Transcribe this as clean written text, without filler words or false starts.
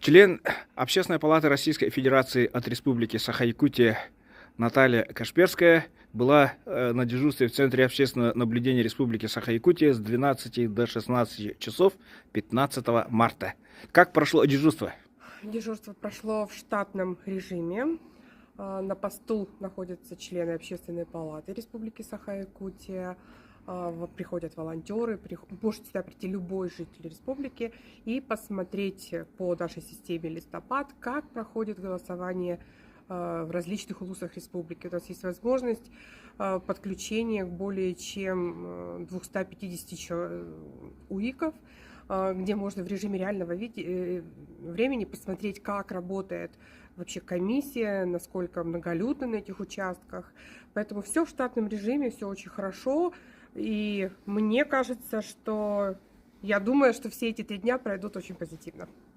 Член Общественной палаты Российской Федерации от Республики Саха-Якутия Наталья Кашперская была на дежурстве в Центре общественного наблюдения Республики Саха-Якутия с 12 до 16 часов 15 марта. Как прошло дежурство? Дежурство прошло в штатном режиме. На посту находятся члены Общественной палаты Республики Саха-Якутия. Приходят волонтеры, может сюда прийти любой житель республики и посмотреть по нашей системе Листопад, как проходит голосование в различных улусах республики. У нас есть возможность подключения к более чем 250 УИКов, где можно в режиме реального времени посмотреть, как работает вообще комиссия, насколько многолюдно на этих участках. Поэтому все в штатном режиме, все очень хорошо. И мне кажется, я думаю, что все эти 3 дня пройдут очень позитивно.